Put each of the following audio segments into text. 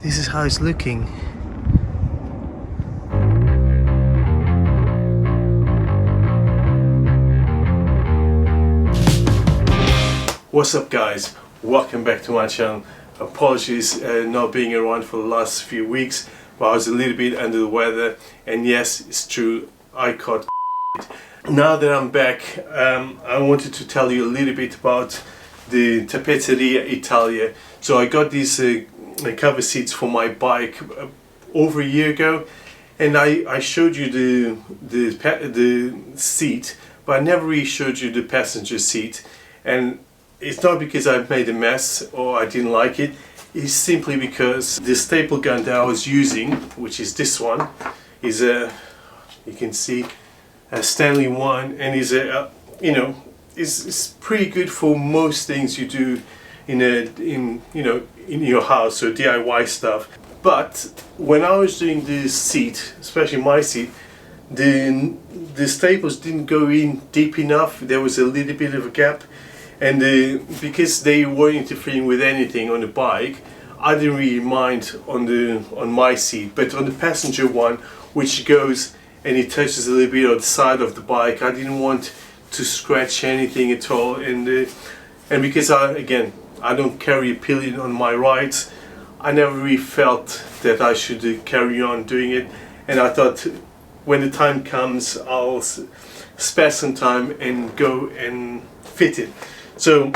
This is how it's looking. What's up guys, welcome back to my channel. Apologies not being around for the last few weeks, but I was a little bit under the weather, and yes, it's true, I caught it. Now that I'm back, I wanted to tell you a little bit about the Tappezzeria Italia. So I got these cover seats for my bike over a year ago, and I showed you the seat, but I never really showed you the passenger seat. And it's not because I've made a mess or I didn't like it. It's simply because the staple gun that I was using, which is this one, is a, you can see, a Stanley one, and is a it's pretty good for most things you do in your house, so DIY stuff. But when I was doing this seat, especially my seat, the staples didn't go in deep enough. There was a little bit of a gap, and because they weren't interfering with anything on the bike, I didn't really mind on my seat. But on the passenger one, which goes and it touches a little bit on the side of the bike, I didn't want to scratch anything at all. And because I don't carry a pillion on my rides, I never really felt that I should carry on doing it. And I thought, when the time comes, I'll spare some time and go and fit it. So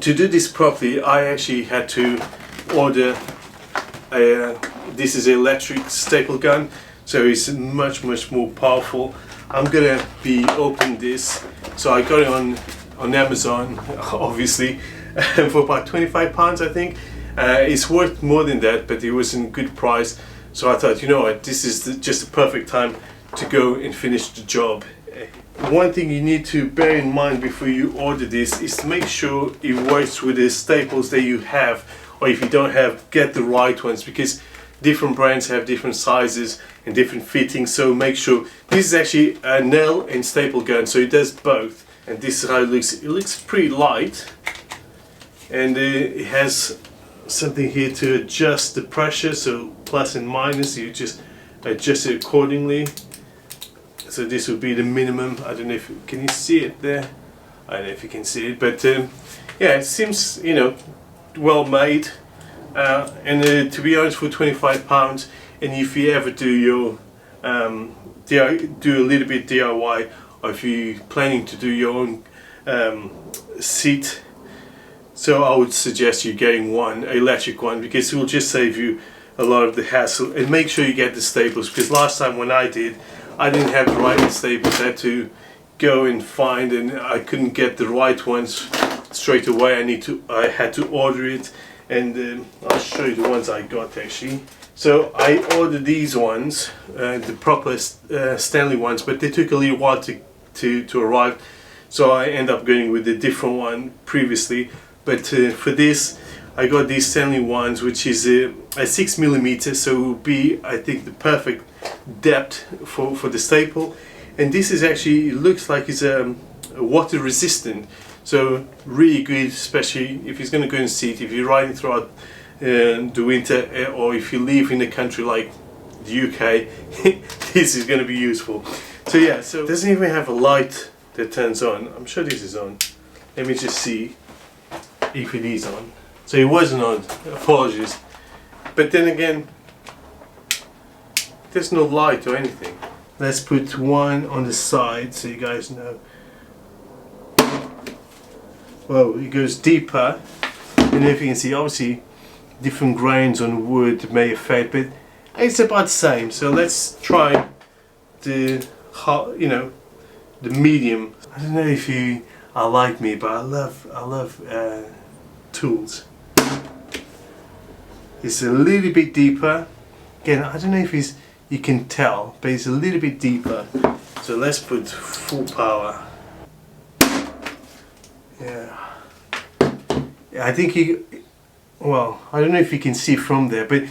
to do this properly, I actually had to order this is an electric staple gun, so it's much more powerful. I'm gonna be opening this, so I got it on Amazon, obviously, for about £25, I think. It's worth more than that, but it was in good price, so I thought, you know what, this is just the perfect time to go and finish the job. One thing you need to bear in mind before you order this is to make sure it works with the staples that you have, or if you don't have, get the right ones, because different brands have different sizes and different fittings. So make sure this is actually a nail and staple gun, so it does both. And this is how it looks. It looks pretty light, and it has something here to adjust the pressure, so plus and minus, you just adjust it accordingly. So this would be the minimum. I don't know if can you see it there. I don't know if you can see it, but yeah, it seems well made. And to be honest, for £25, and if you ever do your do a little bit DIY, or if you're planning to do your own seat, so I would suggest you getting one electric one, because it will just save you a lot of the hassle. And make sure you get the staples, because last time when I didn't have the right staples. I had to go and find, and I couldn't get the right ones straight away. I had to order it, and I'll show you the ones I got actually. So I ordered these ones, the proper Stanley ones, but they took a little while to arrive. So I end up going with a different one previously. But for this, I got these Stanley ones, which is a 6mm, so it will be, I think, the perfect depth for the staple. And this is actually, it looks like it's water resistant, so really good, especially if it's going to go in seat, if you're riding throughout the winter, or if you live in a country like the UK, this is going to be useful. So yeah, so it doesn't even have a light that turns on. I'm sure this is on. Let me just see if it is on. So it wasn't on, apologies. But then again, there's no light or anything. Let's put one on the side so you guys know. Well, it goes deeper, and if you can see, obviously different grains on wood may affect, but it's about the same. So let's try the the medium. I don't know if you are like me, but I love tools. It's a little bit deeper. Again, I don't know if you can tell, but it's a little bit deeper. So let's put full power. Yeah. I think well, I don't know if you can see from there, but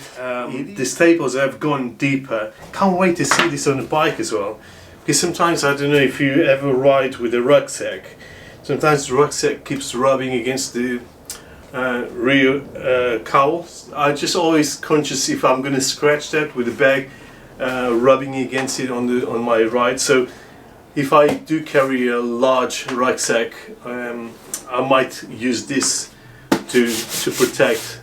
the staples have gone deeper. Can't wait to see this on the bike as well. Because sometimes, I don't know if you ever ride with a rucksack, sometimes the rucksack keeps rubbing against the rear cowl. I just always conscious if I'm going to scratch that with the bag, rubbing against it on my ride. So if I do carry a large rucksack, I might use this to protect.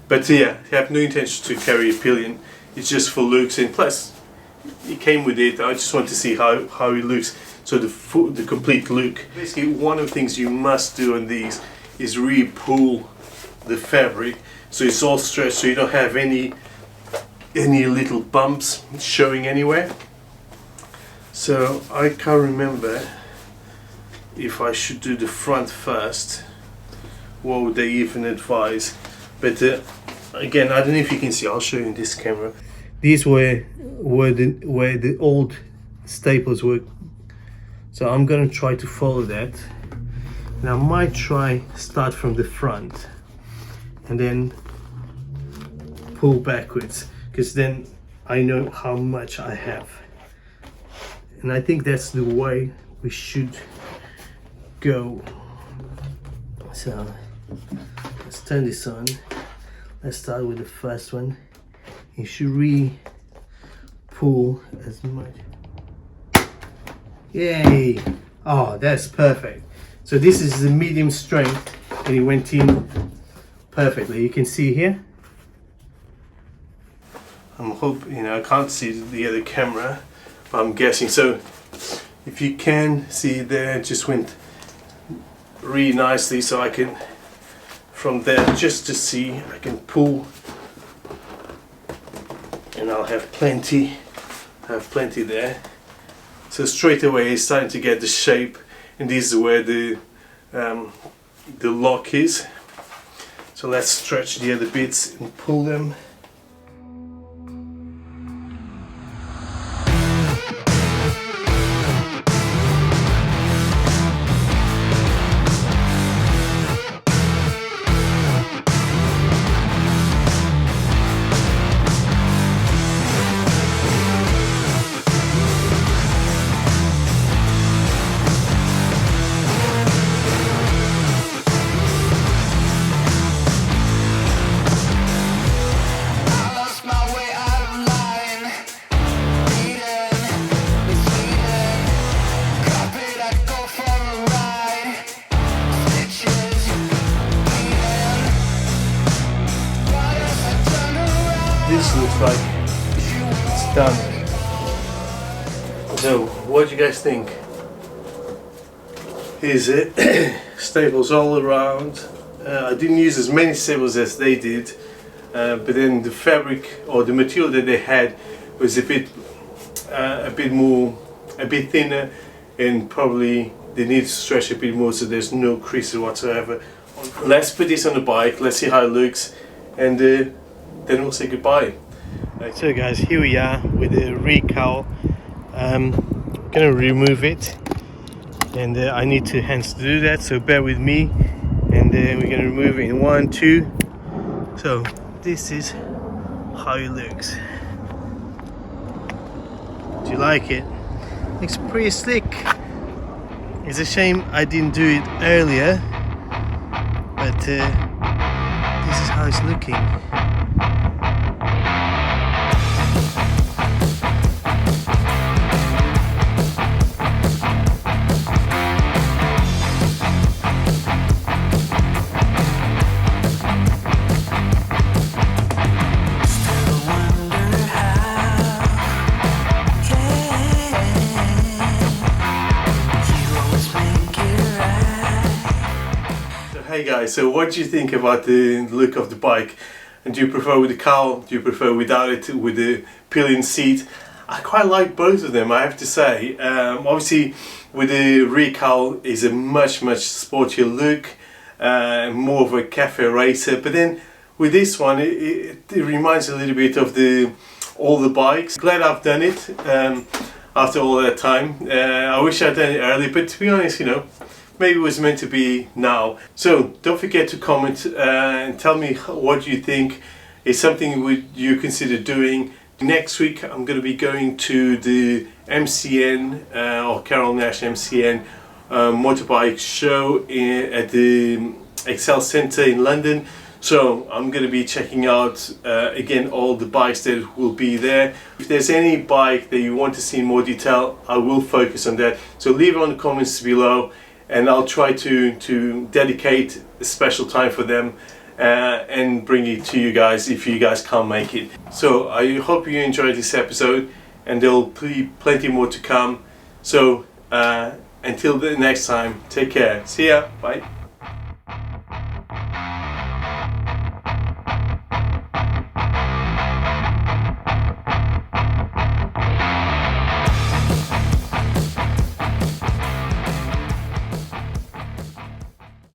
But yeah, I have no intention to carry a Pillion. It's just for looks, and plus it came with it. I just want to see how it looks. So the complete look. Basically, one of the things you must do on these is really pull the fabric so it's all stretched, so you don't have any little bumps showing anywhere. So I can't remember if I should do the front first. What would they even advise? But again, I don't know if you can see. I'll show you in this camera. These were where the old staples were. So I'm gonna try to follow that. And I might start from the front and then pull backwards, because then I know how much I have. And I think that's the way we should go. So let's turn this on. Let's start with the first one. You should really pull as much. Yay! Oh, that's perfect. So this is the medium strength and it went in perfectly. You can see here. I'm hoping, I can't see the other camera, but I'm guessing. So if you can see there, it just went really nicely. So I can, from there, just to see, I can pull and I'll have plenty there. So straight away it's starting to get the shape, and this is where the lock is. So let's stretch the other bits and pull them. This looks like it's done. So, what do you guys think? Here's it. Staples all around. I didn't use as many staples as they did, but then the fabric or the material that they had was a bit thinner, and probably they need to stretch a bit more so there's no creases whatsoever. Let's put this on the bike. Let's see how it looks, and then we'll say goodbye. So guys, here we are with the rear cowl. I'm gonna remove it, and I need 2 hands to do that, so bear with me. And we're gonna remove it in 1, 2. So this is how it looks. Do you like it? Looks pretty slick. It's a shame I didn't do it earlier, but this is how it's looking. Hey guys, so what do you think about the look of the bike? And do you prefer with the cowl? Do you prefer without it, with the Pillion seat? I quite like both of them, I have to say. Obviously with the rear cowl is a much sportier look, more of a cafe racer, but then with this one it reminds a little bit of all the bikes. Glad I've done it after all that time. I wish I'd done it early, but to be honest, maybe it was meant to be now. So don't forget to comment and tell me what you think. Is something you consider doing. Next week I'm going to be going to the MCN or Carole Nash MCN motorbike show at the Excel Centre in London. So I'm going to be checking out again all the bikes that will be there. If there's any bike that you want to see in more detail, I will focus on that. So leave it on the comments below, and I'll try to dedicate a special time for them and bring it to you guys if you guys can't make it. So I hope you enjoyed this episode, and there'll be plenty more to come. So until the next time, take care. See ya. Bye.